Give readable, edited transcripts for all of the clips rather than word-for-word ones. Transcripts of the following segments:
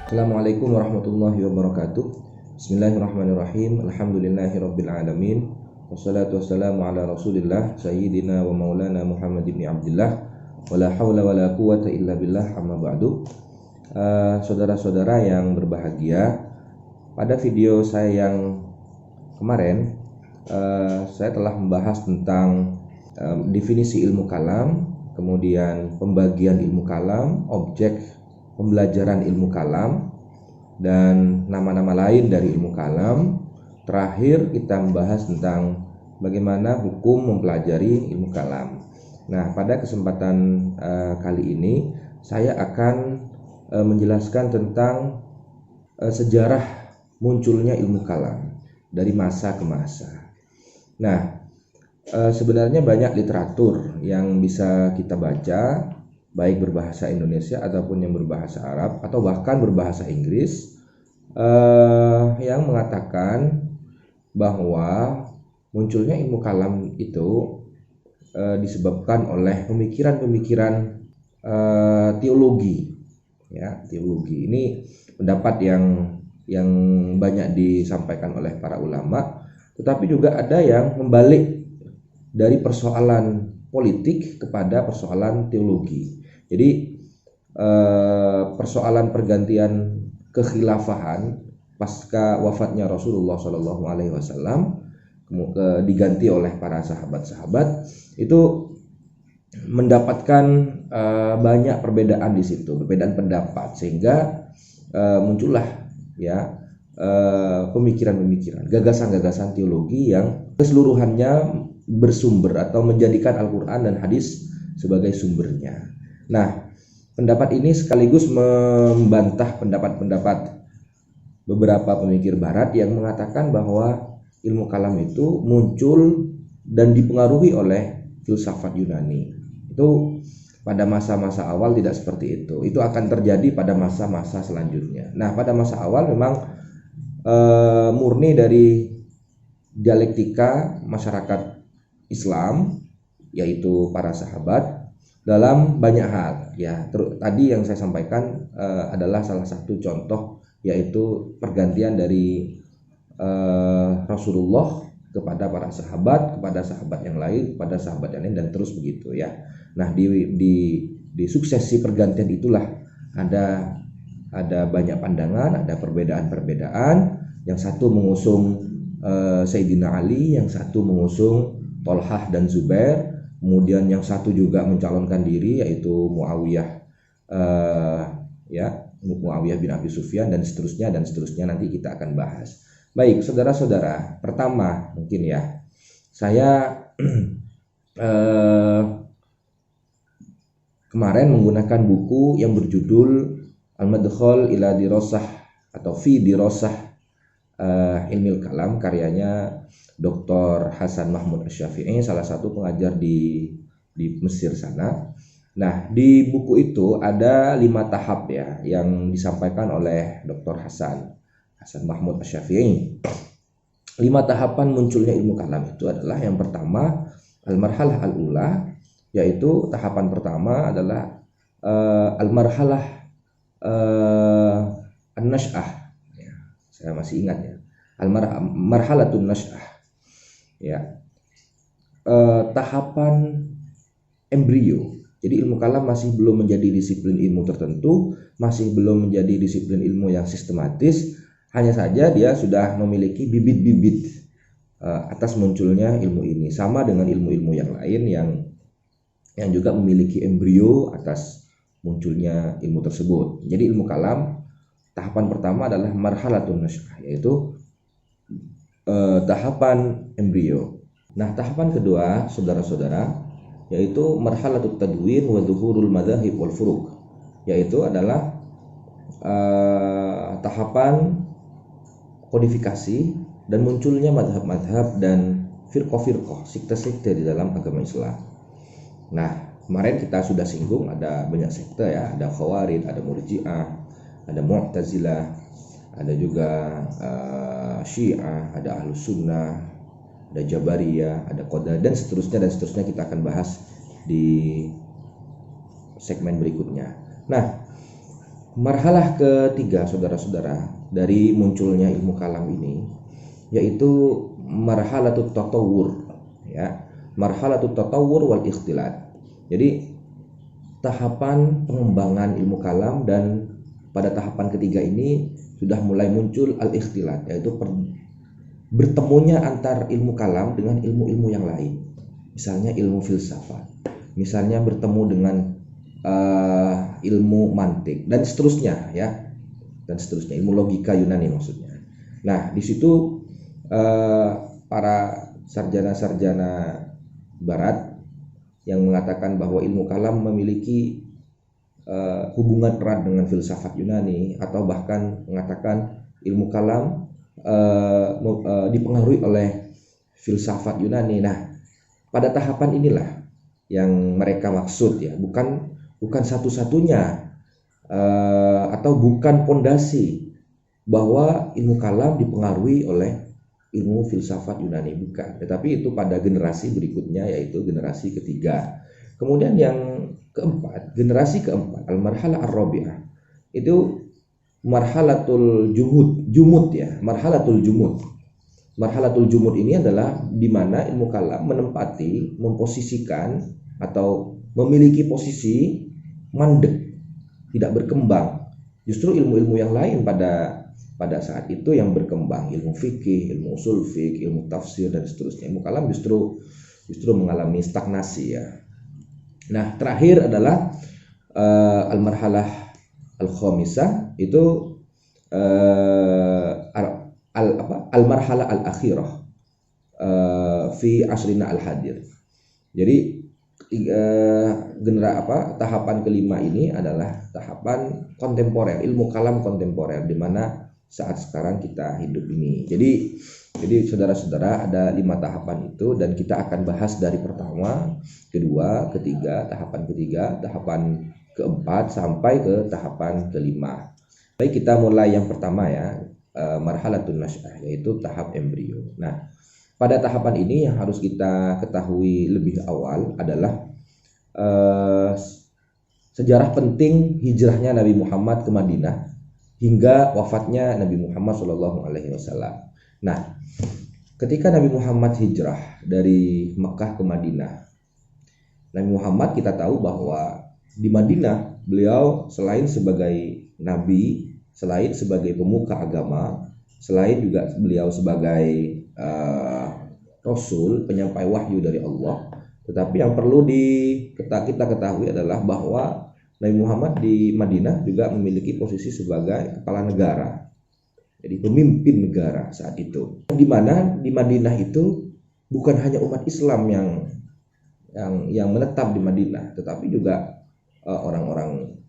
Assalamualaikum warahmatullahi wabarakatuh. Bismillahirrahmanirrahim. Alhamdulillahirabbil alamin. Wassalatu wassalamu ala Rasulillah sayyidina wa maulana Muhammad ibn Abdullah. Wala haula wala quwata illa billah, amma ba'du. Saudara-saudara yang berbahagia, pada video saya yang kemarin saya telah membahas tentang definisi ilmu kalam, kemudian pembagian ilmu kalam, objek pembelajaran ilmu kalam, dan nama-nama lain dari ilmu kalam. Terakhir kita membahas tentang bagaimana hukum mempelajari ilmu kalam. Nah, pada kesempatan kali ini saya akan menjelaskan tentang sejarah munculnya ilmu kalam dari masa ke masa. Nah, sebenarnya banyak literatur yang bisa kita baca, baik berbahasa Indonesia ataupun yang berbahasa Arab atau bahkan berbahasa Inggris, yang mengatakan bahwa munculnya ilmu kalam itu disebabkan oleh pemikiran-pemikiran teologi. Ya, teologi ini pendapat yang banyak disampaikan oleh para ulama, tetapi juga ada yang membalik dari persoalan politik kepada persoalan teologi. Jadi persoalan pergantian kekhilafahan pasca wafatnya Rasulullah SAW diganti oleh para sahabat-sahabat itu mendapatkan banyak perbedaan di situ, perbedaan pendapat, sehingga muncullah ya pemikiran-pemikiran, gagasan-gagasan teologi yang keseluruhannya bersumber atau menjadikan Al-Quran dan hadis sebagai sumbernya. Nah, pendapat ini sekaligus membantah pendapat-pendapat beberapa pemikir barat yang mengatakan bahwa ilmu kalam itu muncul dan dipengaruhi oleh filsafat Yunani. Itu pada masa-masa awal tidak seperti itu. Itu akan terjadi pada masa-masa selanjutnya. Nah, pada masa awal memang murni dari dialektika masyarakat Islam, yaitu para sahabat dalam banyak hal. Ya, tadi yang saya sampaikan adalah salah satu contoh, yaitu pergantian dari Rasulullah kepada para sahabat, kepada sahabat yang lain, kepada sahabat yang lain, dan terus begitu ya. Nah, di suksesi pergantian itulah ada banyak pandangan, ada perbedaan-perbedaan. Yang satu mengusung Sayyidina Ali, yang satu mengusung Tolhah dan Zubair, kemudian yang satu juga mencalonkan diri, yaitu Muawiyah Muawiyah bin Abi Sufyan, dan seterusnya nanti kita akan bahas. Baik, saudara-saudara, pertama mungkin ya saya kemarin menggunakan buku yang berjudul Al-Madkhal ila Dirasah atau Fi Dirasah Ilmil Kalam, karyanya Dr. Hasan Mahmud Asy-Syafi'i, salah satu pengajar di Mesir sana. Nah, di buku itu ada 5 tahap ya yang disampaikan oleh Dr. Hasan Mahmud Asy-Syafi'i. 5 tahapan munculnya ilmu kalam itu adalah, yang pertama, al-marhalah al-ula, yaitu tahapan pertama adalah al-marhalah an-nash'ah. Ya, saya masih ingat ya. Al-marhalatun nash'ah. Ya, tahapan embrio. Jadi ilmu kalam masih belum menjadi disiplin ilmu tertentu, masih belum menjadi disiplin ilmu yang sistematis. Hanya saja dia sudah memiliki bibit-bibit atas munculnya ilmu ini, sama dengan ilmu-ilmu yang lain yang juga memiliki embrio atas munculnya ilmu tersebut. Jadi ilmu kalam tahapan pertama adalah marhalatun nash'ah, yaitu tahapan embrio. Nah, tahapan kedua, saudara-saudara, yaitu marhalatut tadwin wa dhuhurul madzahib wal furuq, yaitu adalah tahapan kodifikasi dan munculnya madhab-madhab dan firqah-firqah, sekte-sekte di dalam agama Islam. Nah, kemarin kita sudah singgung ada banyak sekte ya, ada Khawarij, ada Murji'ah, ada Mu'tazilah, ada juga Syiah, ada Ahlus Sunnah, ada Jabariyah, ada Qadariyah, dan seterusnya kita akan bahas di segmen berikutnya. Nah, Marhalah ketiga saudara-saudara dari munculnya ilmu kalam ini yaitu marhalatut tatawur, ya. Marhalatut tatawur wal ikhtilat. Jadi tahapan pengembangan ilmu kalam, dan pada tahapan ketiga ini sudah mulai muncul al-ikhtilat, yaitu bertemunya antar ilmu kalam dengan ilmu-ilmu yang lain. Misalnya ilmu filsafat, misalnya bertemu dengan ilmu mantik dan seterusnya, ya, dan seterusnya, ilmu logika Yunani maksudnya. Nah, di situ para sarjana-sarjana Barat yang mengatakan bahwa ilmu kalam memiliki hubungan erat dengan filsafat Yunani, atau bahkan mengatakan ilmu kalam dipengaruhi oleh filsafat Yunani. Nah, pada tahapan inilah yang mereka maksud, ya, bukan satu-satunya atau bukan pondasi bahwa ilmu kalam dipengaruhi oleh ilmu filsafat Yunani, bukan, tetapi itu pada generasi berikutnya, yaitu generasi ketiga. Kemudian yang keempat, generasi keempat, al-marhalah ar-rabi'ah, itu marhalatul jumud, ya, marhalatul jumud. Marhalatul jumud ini adalah di mana ilmu kalam menempati, memposisikan atau memiliki posisi mandek, tidak berkembang. Justru ilmu-ilmu yang lain pada saat itu yang berkembang, ilmu fikih, ilmu usul fikih, ilmu tafsir dan seterusnya. Ilmu kalam justru mengalami stagnasi, ya. Nah, terakhir adalah al-marhalah al-khamisah, itu al-marhalah al-akhirah fi asrina al-hadir. Jadi tahapan kelima ini adalah tahapan kontemporer, ilmu kalam kontemporer, di mana saat sekarang kita hidup ini. Jadi saudara-saudara, ada 5 tahapan itu, dan kita akan bahas dari pertama, kedua, ketiga, tahapan keempat sampai ke tahapan kelima. Baik, kita mulai yang pertama, ya, marhalatun nasy'ah, yaitu tahap embrio. Nah, pada tahapan ini yang harus kita ketahui lebih awal adalah sejarah penting hijrahnya Nabi Muhammad ke Madinah hingga wafatnya Nabi Muhammad SAW. Nah, ketika Nabi Muhammad hijrah dari Mekah ke Madinah, Nabi Muhammad kita tahu bahwa di Madinah beliau selain sebagai nabi, selain sebagai pemuka agama, selain juga beliau sebagai Rasul, penyampai wahyu dari Allah. Tetapi yang perlu kita ketahui adalah bahwa Nabi Muhammad di Madinah juga memiliki posisi sebagai kepala negara, jadi pemimpin negara saat itu. Di mana di Madinah itu bukan hanya umat Islam yang menetap di Madinah, tetapi juga orang-orang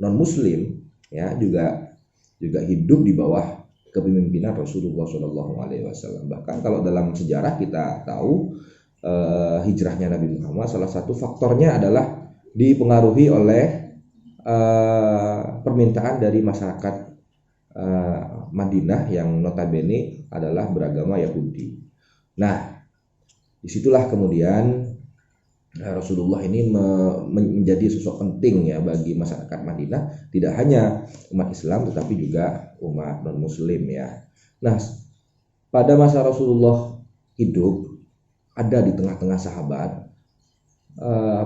non-Muslim, ya, juga hidup di bawah kepemimpinan Rasulullah SAW. Bahkan kalau dalam sejarah kita tahu hijrahnya Nabi Muhammad, salah satu faktornya adalah dipengaruhi oleh permintaan dari masyarakat Madinah yang notabene adalah beragama Yahudi. Nah, disitulah kemudian Rasulullah ini menjadi sosok penting, ya, bagi masyarakat Madinah, tidak hanya umat Islam tetapi juga umat non-Muslim, ya. Nah, pada masa Rasulullah hidup, ada di tengah-tengah sahabat,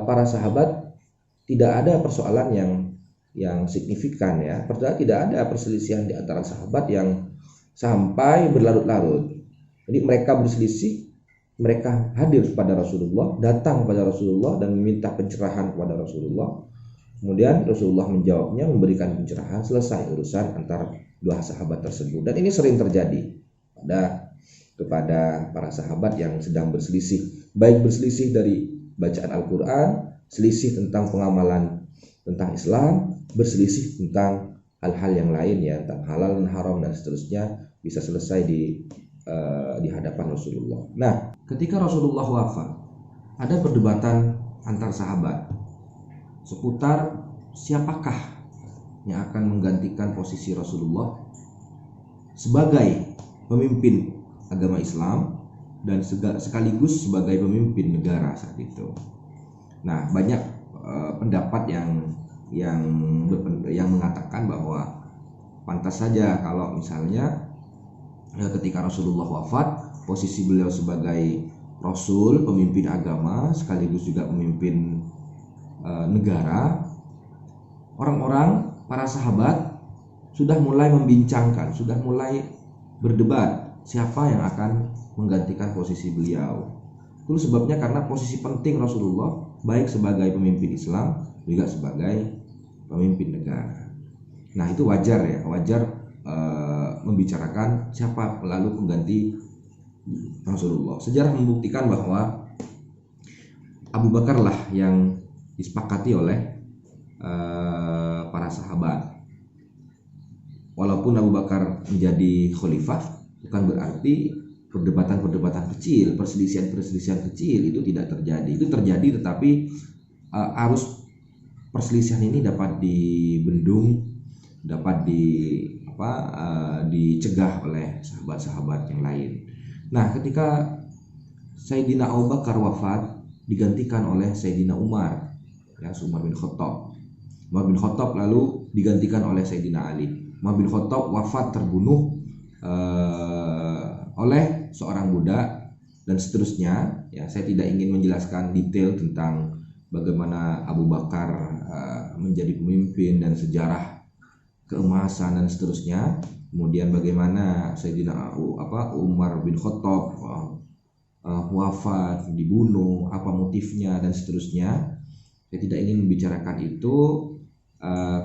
para sahabat tidak ada persoalan yang signifikan, ya. Tidak ada perselisihan di antara sahabat yang sampai berlarut-larut. Jadi mereka berselisih, mereka hadir kepada Rasulullah, datang kepada Rasulullah dan meminta pencerahan kepada Rasulullah. Kemudian Rasulullah menjawabnya, memberikan pencerahan, selesai urusan antara dua sahabat tersebut. Dan ini sering terjadi kepada para sahabat yang sedang berselisih, baik berselisih dari bacaan Al-Quran, selisih tentang pengamalan tentang Islam, berselisih tentang hal-hal yang lain, ya, tentang halal dan haram dan seterusnya, bisa selesai di hadapan Rasulullah. Nah, ketika Rasulullah wafat, ada perdebatan antar sahabat seputar siapakah yang akan menggantikan posisi Rasulullah sebagai pemimpin agama Islam dan sekaligus sebagai pemimpin negara saat itu. Nah, banyak pendapat yang yang mengatakan bahwa pantas saja kalau misalnya ketika Rasulullah wafat, posisi beliau sebagai Rasul, pemimpin agama sekaligus juga pemimpin negara, orang-orang, para sahabat sudah mulai membincangkan, sudah mulai berdebat siapa yang akan menggantikan posisi beliau. Itu sebabnya karena posisi penting Rasulullah baik sebagai pemimpin Islam juga sebagai pemimpin negara. Nah, itu wajar ya, wajar membicarakan siapa lalu pengganti Rasulullah. Sejarah membuktikan bahwa Abu Bakar lah yang disepakati oleh para sahabat. Walaupun Abu Bakar menjadi khalifah, bukan berarti perdebatan-perdebatan kecil, perselisihan-perselisihan kecil itu tidak terjadi. Itu terjadi, tetapi arus perselisihan ini dapat dibendung, dapat dicegah oleh sahabat-sahabat yang lain. Nah, ketika Sayyidina Abu Bakar wafat, digantikan oleh Sayyidina Umar, ya, Umar bin Khattab. Umar bin Khattab lalu digantikan oleh Sayyidina Ali. Umar bin Khattab wafat terbunuh oleh seorang budak dan seterusnya. Ya, saya tidak ingin menjelaskan detail tentang bagaimana Abu Bakar menjadi pemimpin dan sejarah keemasan dan seterusnya. Kemudian bagaimana Sayyidina Umar bin Khattab wafat, dibunuh, apa motifnya dan seterusnya. Saya tidak ingin membicarakan itu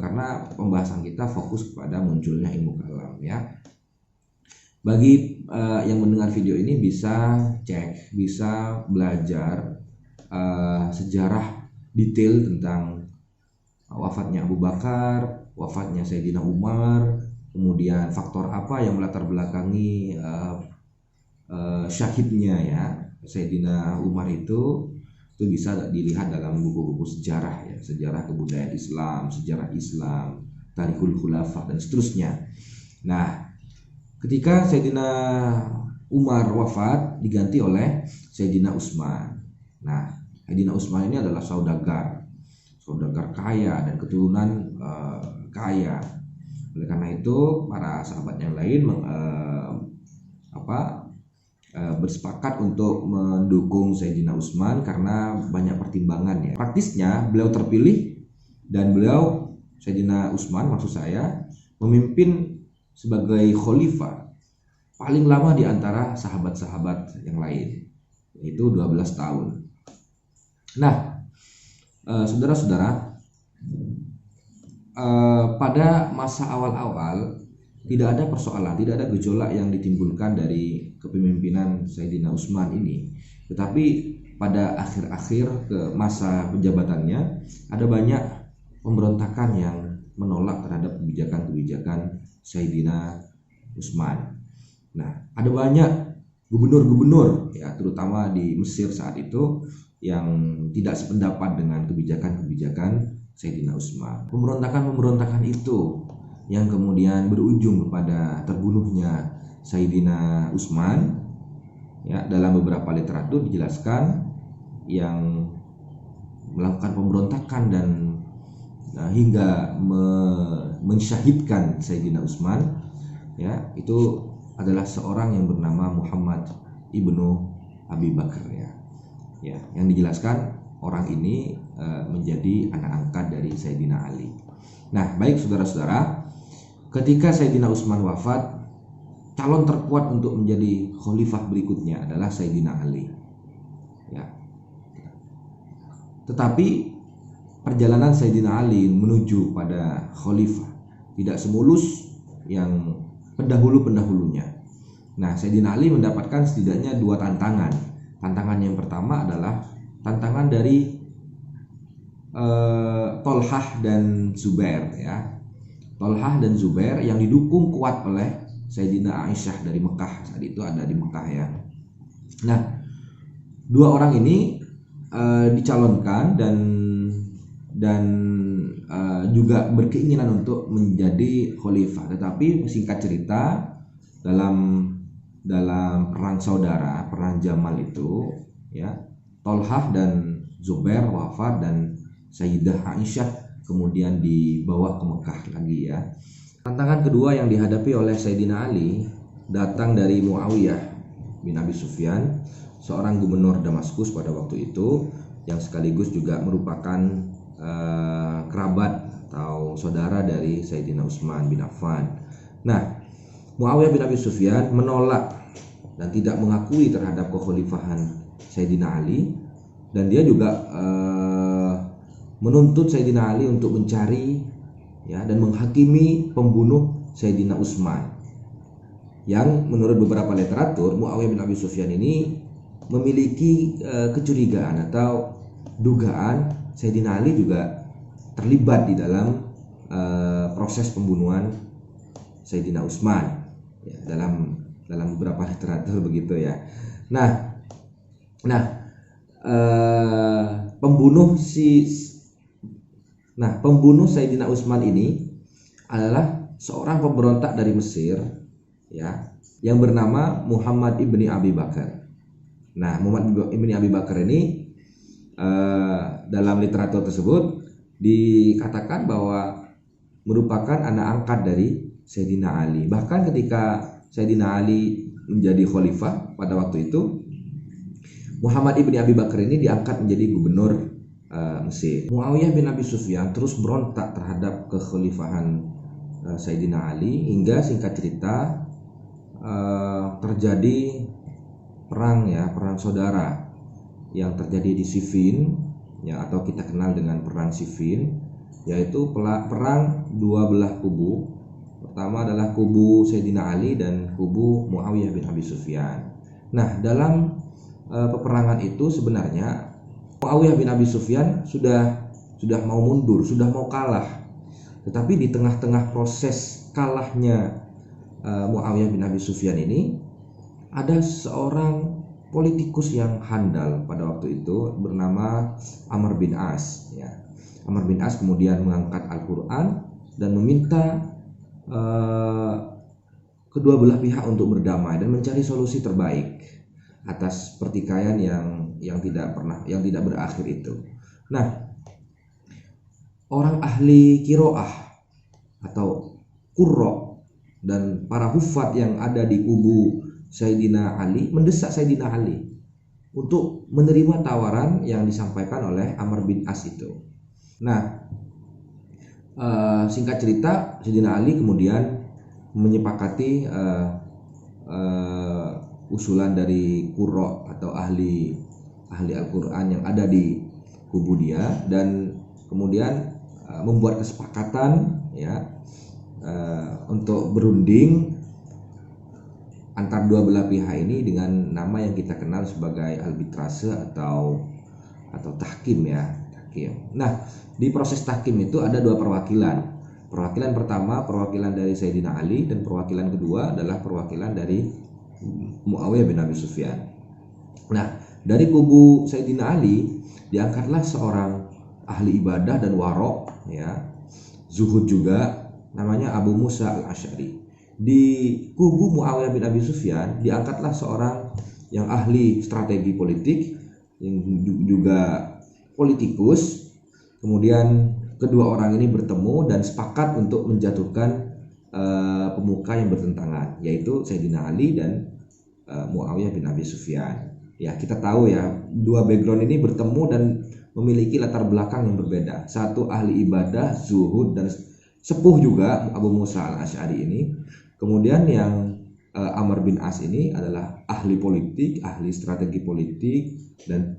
karena pembahasan kita fokus kepada munculnya ilmu kalam, ya. Bagi yang mendengar video ini bisa cek, bisa belajar sejarah detail tentang wafatnya Abu Bakar, wafatnya Sayyidina Umar, kemudian faktor apa yang melatar belakangi syahidnya, ya, Sayyidina Umar itu bisa dilihat dalam buku-buku sejarah, ya, sejarah kebudayaan Islam, sejarah Islam, Tarikhul Khulafa dan seterusnya. Nah, ketika Sayyidina Umar wafat diganti oleh Sayyidina Utsman. Nah, Sayyidina Utsman ini adalah saudagar kaya dan keturunan kaya. Oleh karena itu para sahabat yang lain bersepakat untuk mendukung Sayyidina Utsman karena banyak pertimbangan, ya. Praktisnya beliau terpilih dan beliau, Sayyidina Utsman maksud saya, memimpin sebagai khalifah paling lama di antara sahabat-sahabat yang lain, yaitu 12 tahun. Nah, saudara-saudara, pada masa awal-awal tidak ada persoalan, tidak ada gejolak yang ditimbulkan dari kepemimpinan Sayyidina Utsman ini. Tetapi pada akhir-akhir ke masa penjabatannya ada banyak pemberontakan yang menolak terhadap kebijakan-kebijakan Sayyidina Utsman. Nah, ada banyak gubernur-gubernur, ya, terutama di Mesir saat itu yang tidak sependapat dengan kebijakan-kebijakan Sayyidina Utsman. Pemberontakan-pemberontakan itu yang kemudian berujung kepada terbunuhnya Sayyidina Utsman, ya, dalam beberapa literatur dijelaskan yang melakukan pemberontakan dan hingga mensyahidkan Sayyidina Utsman, ya, itu adalah seorang yang bernama Muhammad ibnu Abi Bakar, ya, yang dijelaskan orang ini menjadi anak angkat dari Sayyidina Ali. Nah, baik saudara-saudara, ketika Sayyidina Utsman wafat, calon terkuat untuk menjadi khalifah berikutnya adalah Sayyidina Ali, ya. Tetapi perjalanan Sayyidina Ali menuju pada khalifah tidak semulus yang pendahulu-pendahulunya. Nah, Sayyidina Ali mendapatkan setidaknya dua tantangan. Tantangan yang pertama adalah tantangan dari Tolhah dan Zubair, ya. Tolhah dan Zubair yang didukung kuat oleh Sayyidina Aisyah dari Mekah, saat itu ada di Mekah, ya. Nah, dua orang ini dicalonkan dan juga berkeinginan untuk menjadi khalifah. Tetapi singkat cerita, dalam perang saudara, perang Jamal itu, ya, Tolhah dan Zubair wafat dan Sayyidah Aisyah kemudian dibawa ke Mekah lagi ya. Tantangan kedua yang dihadapi oleh Sayyidina Ali datang dari Muawiyah bin Abi Sufyan, seorang gubernur Damaskus pada waktu itu, yang sekaligus juga merupakan kerabat atau saudara dari Sayyidina Utsman bin Affan. Nah, Muawiyah bin Abi Sufyan menolak dan tidak mengakui terhadap kekhalifahan Sayyidina Ali, dan dia juga menuntut Sayyidina Ali untuk mencari ya dan menghakimi pembunuh Sayyidina Utsman, yang menurut beberapa literatur Muawiyah bin Abi Sufyan ini memiliki kecurigaan atau dugaan Sayyidina Ali juga terlibat di dalam proses pembunuhan Sayyidina Utsman ya, dalam beberapa literatur begitu ya. Nah pembunuh Sayyidina Utsman ini adalah seorang pemberontak dari Mesir ya, yang bernama Muhammad ibni Abi Bakar. Nah, Muhammad ibni Abi Bakar ini dalam literatur tersebut dikatakan bahwa merupakan anak angkat dari Sayyidina Ali. Bahkan ketika Sayyidina Ali menjadi khalifah pada waktu itu, Muhammad ibni Abi Bakar ini diangkat menjadi gubernur Mesir. Muawiyah bin Abi Sufyan terus berontak terhadap kekhalifahan Sayyidina Ali, hingga singkat cerita terjadi perang saudara yang terjadi di Siffin ya, atau kita kenal dengan perang Siffin, yaitu perang dua belah kubu. Pertama adalah kubu Sayyidina Ali dan kubu Muawiyah bin Abi Sufyan. Nah, dalam peperangan itu sebenarnya Muawiyah bin Abi Sufyan sudah mau mundur, sudah mau kalah. Tetapi di tengah-tengah proses kalahnya Muawiyah bin Abi Sufyan ini, ada seorang politikus yang handal pada waktu itu bernama Amr bin As ya. Amr bin As kemudian mengangkat Al-Quran dan meminta kedua belah pihak untuk berdamai dan mencari solusi terbaik atas pertikaian yang tidak berakhir itu. Nah, orang ahli kiroah atau qurra dan para hufat yang ada di kubu Sayyidina Ali mendesak Sayyidina Ali untuk menerima tawaran yang disampaikan oleh Amr bin As itu. Nah, singkat cerita, Sayyidina Ali kemudian menyepakati usulan dari qurra atau ahli Al-Quran yang ada di kubu dia, dan kemudian membuat kesepakatan ya untuk berunding antar dua belah pihak ini dengan nama yang kita kenal sebagai arbitrase atau tahkim ya, tahkim. Nah, di proses tahkim itu ada dua perwakilan. Perwakilan pertama perwakilan dari Sayyidina Ali, dan perwakilan kedua adalah perwakilan dari Muawiyah bin Abi Sufyan. Nah, dari kubu Sayyidina Ali diangkatlah seorang ahli ibadah dan warok ya, zuhud juga, namanya Abu Musa al-Asy'ari. Di kubu Muawiyah bin Abi Sufyan diangkatlah seorang yang ahli strategi politik, yang juga politikus. Kemudian kedua orang ini bertemu dan sepakat untuk menjatuhkan pemuka yang bertentangan, yaitu Sayyidina Ali dan Muawiyah bin Abi Sufyan. Ya, kita tahu ya, dua background ini bertemu dan memiliki latar belakang yang berbeda. Satu ahli ibadah, zuhud dan sepuh juga, Abu Musa al-Asy'ari ini. Kemudian yang Amr bin As ini adalah ahli politik, ahli strategi politik, dan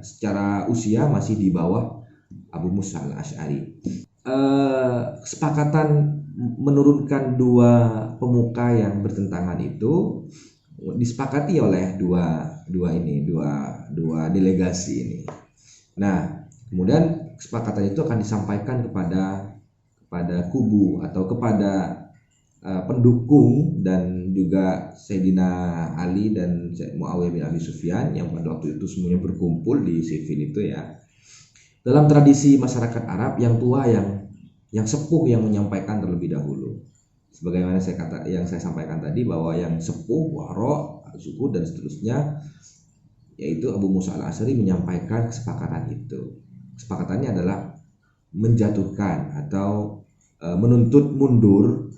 secara usia masih di bawah Abu Musa al-Asy'ari. Kesepakatan menurunkan dua pemuka yang bertentangan itu disepakati oleh dua delegasi ini. Nah, kemudian kesepakatan itu akan disampaikan kepada kubu atau kepada pendukung dan juga Sayyidina Ali dan Muawiyah bin Abi Sufyan yang pada waktu itu semuanya berkumpul di Siffin itu ya. Dalam tradisi masyarakat Arab, yang tua yang sepuh yang menyampaikan terlebih dahulu. Sebagaimana yang saya sampaikan tadi, bahwa yang sepuh, waro, zuhud dan seterusnya, yaitu Abu Musa al-Asy'ari menyampaikan kesepakatan itu. Kesepakatannya adalah menjatuhkan atau menuntut mundur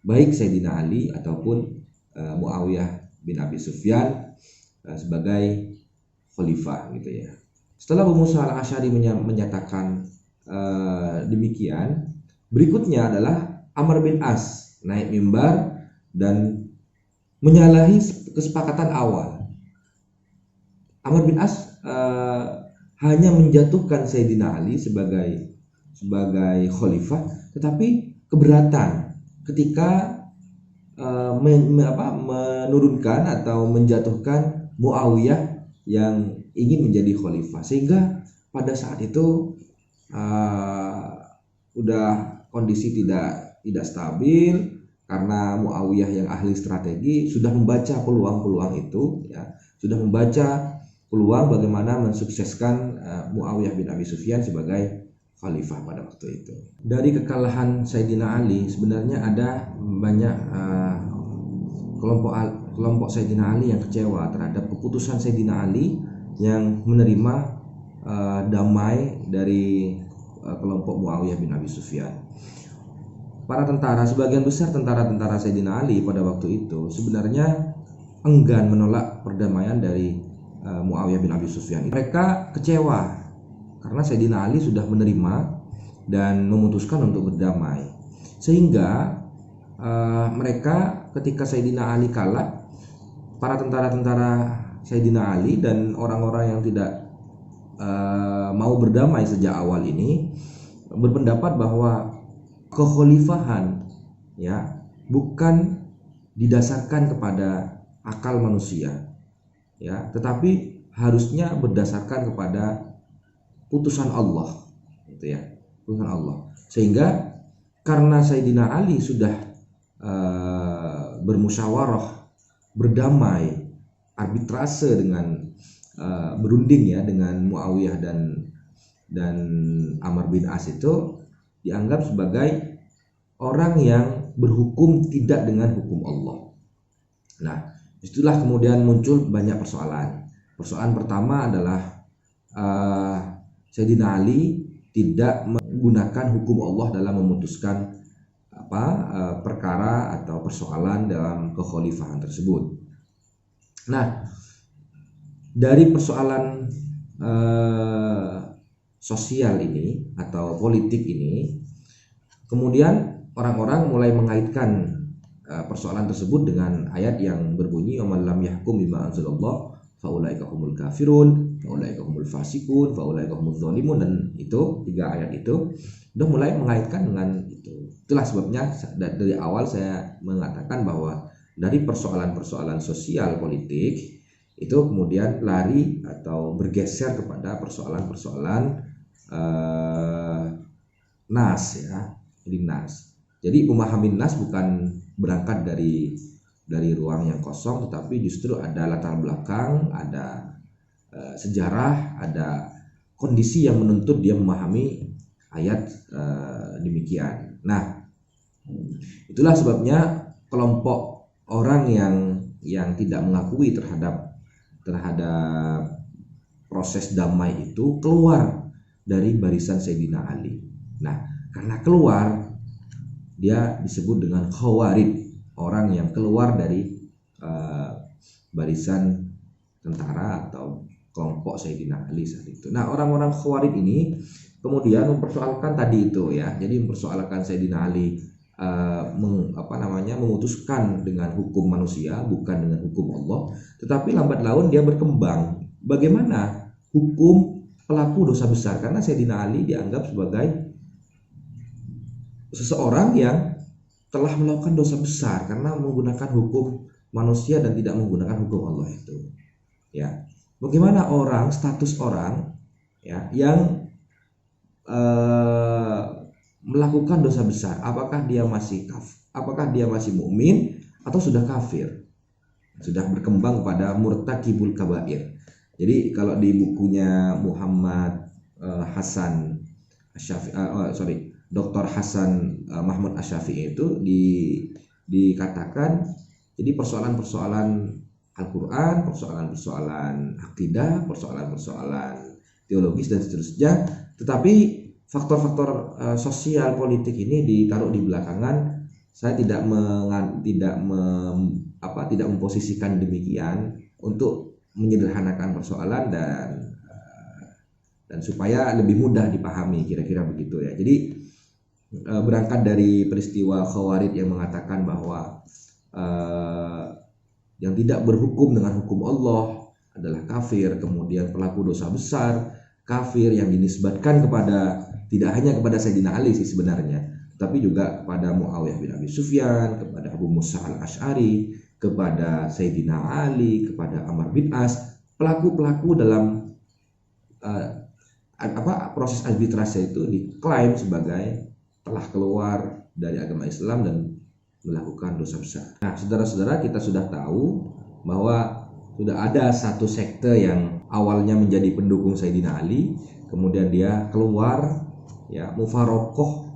baik Sayyidina Ali ataupun Muawiyah bin Abi Sufyan sebagai khalifah gitu ya. Setelah Abu Musa al-Asy'ari menyatakan demikian, berikutnya adalah Amr bin As naik mimbar dan menyalahi kesepakatan awal. Amr bin As hanya menjatuhkan Sayyidina Ali sebagai khalifah, tetapi keberatan ketika menurunkan atau menjatuhkan Muawiyah yang ingin menjadi khalifah, sehingga pada saat itu udah kondisi tidak stabil karena Muawiyah yang ahli strategi sudah membaca peluang-peluang itu ya, sudah membaca peluang bagaimana mensukseskan Muawiyah bin Abi Sufyan sebagai khalifah pada waktu itu. Dari kekalahan Sayyidina Ali sebenarnya ada banyak kelompok Sayyidina Ali yang kecewa terhadap keputusan Sayyidina Ali yang menerima damai dari kelompok Muawiyah bin Abi Sufyan. Para tentara, sebagian besar tentara-tentara Sayyidina Ali pada waktu itu sebenarnya enggan menolak perdamaian dari Muawiyah bin Abi Sufyan. Mereka kecewa karena Sayyidina Ali sudah menerima dan memutuskan untuk berdamai, sehingga mereka ketika Sayyidina Ali kalah, para tentara-tentara Sayyidina Ali dan orang-orang yang tidak mau berdamai sejak awal ini berpendapat bahwa kekhalifahan ya bukan didasarkan kepada akal manusia ya, tetapi harusnya berdasarkan kepada putusan Allah gitu ya, putusan Allah. Sehingga karena Sayyidina Ali sudah bermusyawarah, berdamai, arbitrase dengan berunding ya dengan Muawiyah dan Amr bin As, itu dianggap sebagai orang yang berhukum tidak dengan hukum Allah. Nah, itulah kemudian muncul banyak persoalan. Persoalan pertama adalah Sayyidina Ali tidak menggunakan hukum Allah dalam memutuskan perkara atau persoalan dalam kekhalifahan tersebut. Nah, dari persoalan sosial ini atau politik ini, kemudian orang-orang mulai mengaitkan persoalan tersebut dengan ayat yang berbunyi "Waman lam yahkum bima anzalallah faulaika humul kafirun, faulaika humul fasikun, faulaika humuz zalimun." Dan itu tiga ayat itu sudah mulai mengaitkan dengan itu. Itulah sebabnya dari awal saya mengatakan bahwa dari persoalan-persoalan sosial politik itu kemudian lari atau bergeser kepada persoalan-persoalan nas ya, jadi nas. Jadi memahami nas bukan berangkat dari ruang yang kosong, tetapi justru ada latar belakang, ada sejarah, ada kondisi yang menuntut dia memahami ayat demikian. Nah, itulah sebabnya kelompok orang yang tidak mengakui terhadap proses damai itu keluar dari barisan Sayyidina Ali. Nah, karena keluar, dia disebut dengan khawarij, orang yang keluar dari barisan tentara atau kelompok Sayyidina Ali saat itu. Nah, orang-orang khawarij ini kemudian mempersoalkan tadi itu ya. Jadi mempersoalkan Sayyidina Ali memutuskan dengan hukum manusia bukan dengan hukum Allah, tetapi lambat laun dia berkembang bagaimana hukum pelaku dosa besar, karena Sayyidina Ali dianggap sebagai seseorang yang telah melakukan dosa besar karena menggunakan hukum manusia dan tidak menggunakan hukum Allah itu ya. Bagaimana status orang ya yang melakukan dosa besar, apakah dia masih mukmin atau sudah kafir, sudah berkembang pada murtakibul kabair. Jadi kalau di bukunya Muhammad Hasan Dr. Hasan Mahmud Asy-Syafi'i itu dikatakan jadi persoalan-persoalan Al-Quran, persoalan-persoalan akidah, persoalan-persoalan teologis dan seterusnya, tetapi faktor-faktor sosial politik ini ditaruh di belakangan. Saya tidak memposisikan demikian untuk menyederhanakan persoalan dan supaya lebih mudah dipahami, kira-kira begitu ya. Jadi berangkat dari peristiwa Khawarij yang mengatakan bahwa yang tidak berhukum dengan hukum Allah adalah kafir, kemudian pelaku dosa besar, kafir, yang dinisbatkan kepada tidak hanya kepada Sayyidina Ali sih sebenarnya, tapi juga kepada Muawiyah bin Abi Sufyan, kepada Abu Musa al-Asy'ari, kepada Sayyidina Ali, kepada Amr bin As, pelaku-pelaku dalam proses arbitrase itu diklaim sebagai telah keluar dari agama Islam dan melakukan dosa besar. Nah, saudara-saudara, kita sudah tahu bahwa sudah ada satu sekte yang awalnya menjadi pendukung Sayyidina Ali, kemudian dia keluar, ya, mufarokoh,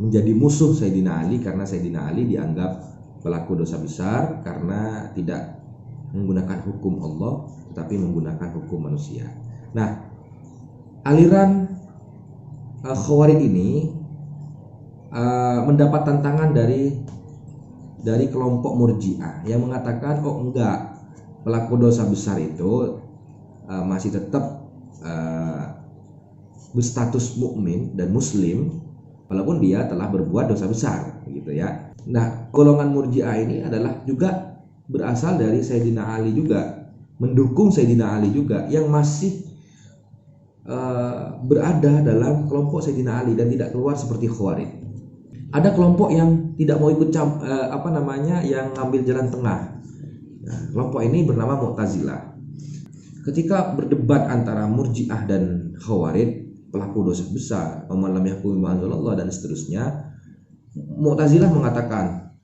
menjadi musuh Sayyidina Ali karena Sayyidina Ali dianggap pelaku dosa besar karena tidak menggunakan hukum Allah tetapi menggunakan hukum manusia. Nah, aliran Khawarij ini mendapat tantangan dari kelompok Murji'ah yang mengatakan, oh enggak, pelaku dosa besar itu masih tetap berstatus mukmin dan muslim walaupun dia telah berbuat dosa besar, gitu ya. Nah, golongan Murji'ah ini adalah juga berasal dari Sayyidina Ali juga, mendukung Sayyidina Ali juga, yang masih berada dalam kelompok Sayyidina Ali dan tidak keluar seperti Khawarij. Ada kelompok yang tidak mau ikut yang ngambil jalan tengah. Nah, kelompok ini bernama Mu'tazilah. Ketika berdebat antara Murji'ah dan Khawarij, pelaku dosa besar, man lam yahkum bima anzalallah dan seterusnya, Mu'tazilah mengatakan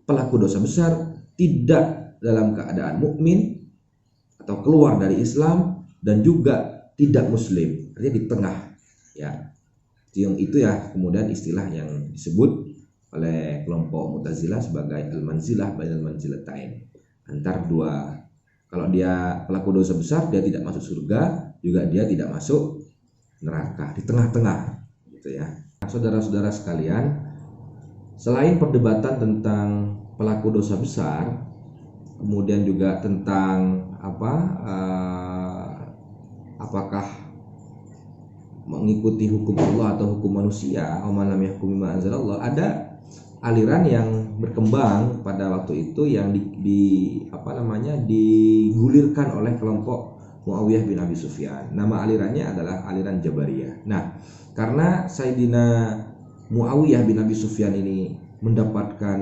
pelaku dosa besar tidak dalam keadaan mukmin atau keluar dari Islam dan juga tidak muslim, artinya di tengah, ya. Yang itu ya kemudian istilah yang disebut oleh kelompok Mu'tazilah sebagai al-manzilah bainal manzilatain, antar dua. Kalau dia pelaku dosa besar, dia tidak masuk surga, juga dia tidak masuk neraka, di tengah-tengah, gitu ya. Nah, saudara-saudara sekalian, selain perdebatan tentang pelaku dosa besar, kemudian juga tentang apakah mengikuti hukum Allah atau hukum manusia, man lam yahkum bima anzalallah, ada aliran yang berkembang pada waktu itu yang digulirkan oleh kelompok Muawiyah bin Abi Sufyan. Nama alirannya adalah aliran Jabariyah. Nah, karena Sayyidina Muawiyah bin Abi Sufyan ini mendapatkan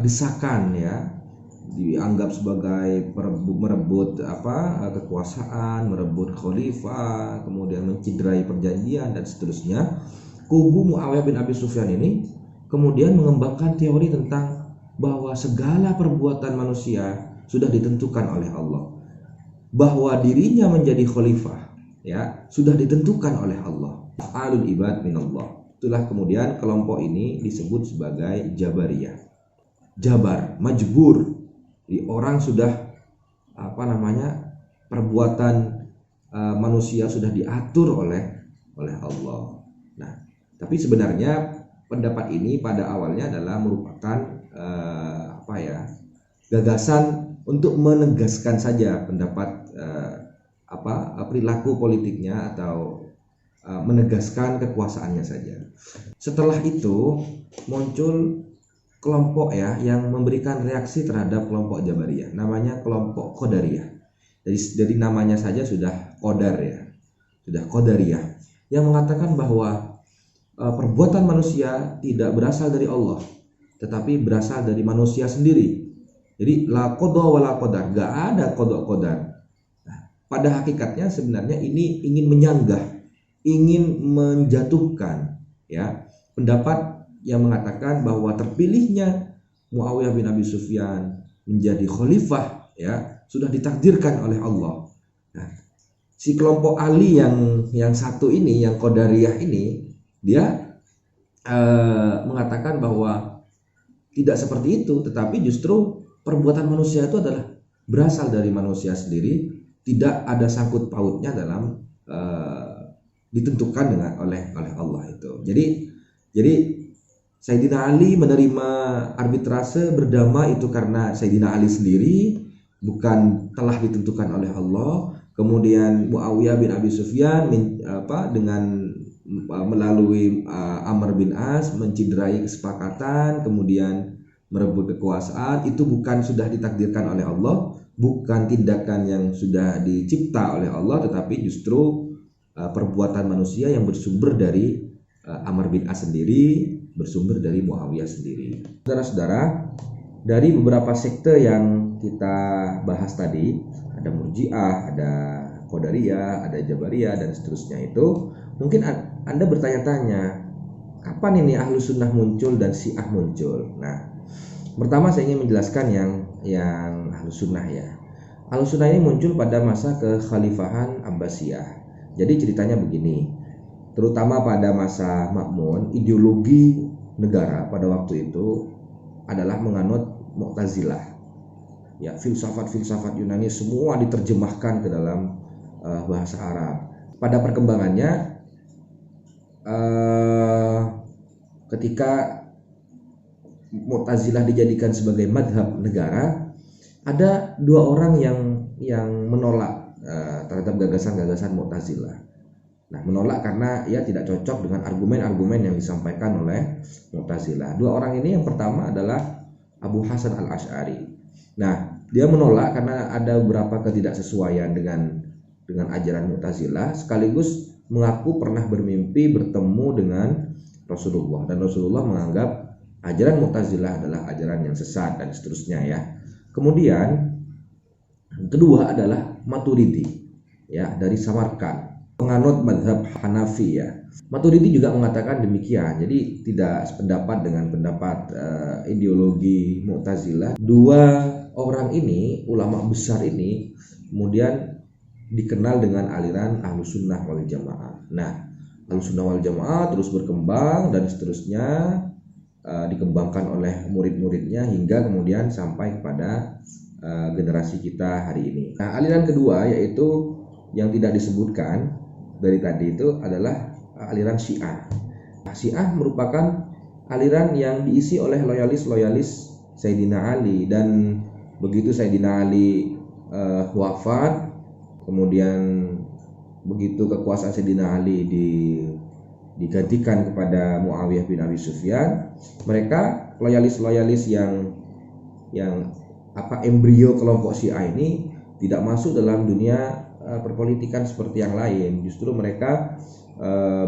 desakan, ya, dianggap sebagai merebut kekuasaan, merebut khalifah, kemudian menciderai perjanjian dan seterusnya, kubu Muawiyah bin Abi Sufyan ini kemudian mengembangkan teori tentang bahwa segala perbuatan manusia sudah ditentukan oleh Allah, bahwa dirinya menjadi khalifah, ya, sudah ditentukan oleh Allah. Af'alul ibad minallah. Itulah kemudian kelompok ini disebut sebagai Jabariyah. Jabar, majbur. Orang sudah perbuatan manusia sudah diatur oleh Allah. Nah, tapi sebenarnya pendapat ini pada awalnya adalah merupakan gagasan untuk menegaskan saja pendapat perilaku politiknya atau menegaskan kekuasaannya saja. Setelah itu muncul kelompok, ya, yang memberikan reaksi terhadap kelompok Jabariyah, namanya kelompok Qadariyah. Dari namanya saja sudah qadar, ya, sudah Qadariyah, yang mengatakan bahwa perbuatan manusia tidak berasal dari Allah, tetapi berasal dari manusia sendiri. Jadi la qada wa la qadar, gak ada qada qadar. Nah, pada hakikatnya sebenarnya ini ingin menyanggah, ingin menjatuhkan, ya, pendapat yang mengatakan bahwa terpilihnya Muawiyah bin Abi Sufyan menjadi khalifah, ya, sudah ditakdirkan oleh Allah. Nah, si kelompok Ali yang satu ini, yang Qadariyah ini, dia mengatakan bahwa tidak seperti itu, tetapi justru perbuatan manusia itu adalah berasal dari manusia sendiri, tidak ada sangkut pautnya ditentukan oleh Allah itu. Jadi Sayyidina Ali menerima arbitrase berdamai itu karena Sayyidina Ali sendiri, bukan telah ditentukan oleh Allah. Kemudian Muawiyah bin Abi Sufyan dengan melalui Amr bin As menciderai kesepakatan, kemudian merebut kekuasaan, itu bukan sudah ditakdirkan oleh Allah, bukan tindakan yang sudah dicipta oleh Allah, tetapi justru perbuatan manusia yang bersumber dari Amr bin As sendiri, bersumber dari Muawiyah sendiri. Saudara-saudara, dari beberapa sekte yang kita bahas tadi, ada Murji'ah, ada Qadariyah, ada Jabariyah, dan seterusnya itu, mungkin Anda bertanya-tanya, kapan ini Ahlus Sunnah muncul dan Syiah muncul? Nah, pertama saya ingin menjelaskan yang Ahlus Sunnah ya. Ahlus Sunnah ini muncul pada masa kekhalifahan Abbasiyah. Jadi ceritanya begini, terutama pada masa Ma'mun, ideologi negara pada waktu itu adalah menganut Mu'tazilah. Ya, filsafat Yunani semua diterjemahkan ke dalam bahasa Arab. Pada perkembangannya, ketika Mu'tazilah dijadikan sebagai madhab negara, ada dua orang yang menolak terhadap gagasan-gagasan Mu'tazilah. Nah, menolak karena ia tidak cocok dengan argumen-argumen yang disampaikan oleh Mu'tazilah. Dua orang ini, yang pertama adalah Abu Hasan al-Asy'ari. Nah, dia menolak karena ada beberapa ketidaksesuaian dengan ajaran Mu'tazilah, sekaligus mengaku pernah bermimpi bertemu dengan Rasulullah, dan Rasulullah menganggap ajaran Mu'tazilah adalah ajaran yang sesat dan seterusnya ya. Kemudian kedua adalah Maturidi ya, dari Samarkand, penganut mazhab Hanafi ya. Maturidi juga mengatakan demikian. Jadi tidak sependapat dengan pendapat ideologi Mu'tazilah. Dua orang ini, ulama besar ini, kemudian dikenal dengan aliran Ahlus Sunnah wal Jamaah. Nah, Ahlus Sunnah wal Jamaah terus berkembang dan seterusnya, dikembangkan oleh murid-muridnya hingga kemudian sampai kepada generasi kita hari ini. Nah, aliran kedua yaitu yang tidak disebutkan dari tadi itu adalah aliran Syiah. Syiah merupakan aliran yang diisi oleh loyalis Sayyidina Ali, dan begitu Sayyidina Ali wafat, kemudian begitu kekuasaan Sayyidina Ali digantikan kepada Muawiyah bin Abi Sufyan, mereka loyalis yang embrio kelompok Syiah ini tidak masuk dalam dunia perpolitikan seperti yang lain. Justru mereka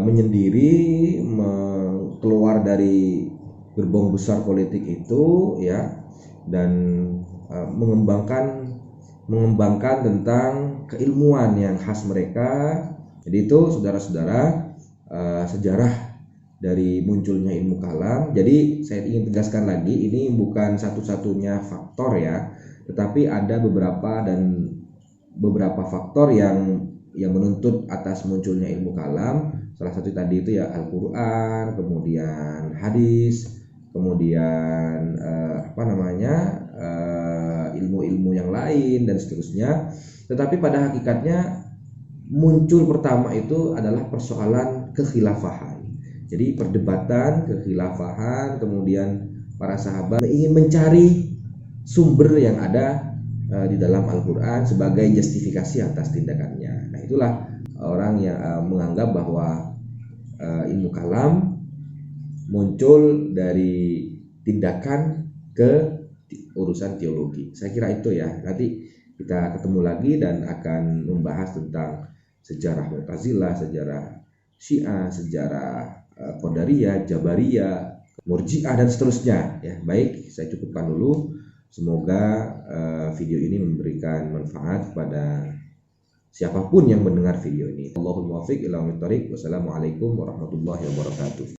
menyendiri, keluar dari gerbong besar politik itu ya, dan mengembangkan tentang keilmuan yang khas mereka. Jadi itu saudara-saudara, sejarah dari munculnya ilmu kalam. Jadi saya ingin tegaskan lagi, ini bukan satu-satunya faktor ya, tetapi ada beberapa faktor yang menuntut atas munculnya ilmu kalam. Salah satu tadi itu ya Al-Quran, kemudian hadis, kemudian ilmu-ilmu yang lain dan seterusnya. Tetapi pada hakikatnya muncul pertama itu adalah persoalan kekhilafahan. Jadi perdebatan kekhilafahan, kemudian para sahabat ingin mencari sumber yang ada di dalam Al-Quran sebagai justifikasi atas tindakannya. Nah, itulah orang yang menganggap bahwa ilmu kalam muncul dari tindakan ke urusan teologi. Saya kira itu ya. Nanti kita ketemu lagi dan akan membahas tentang sejarah Mu'tazilah, sejarah Syiah, sejarah Qadariyah, Jabariyah, Murji'ah dan seterusnya ya. Baik, saya cukupkan dulu. Semoga video ini memberikan manfaat kepada siapapun yang mendengar video ini. Allahumma muwaffiq ila aqwamit thoriq. Wassalamualaikum warahmatullahi wabarakatuh.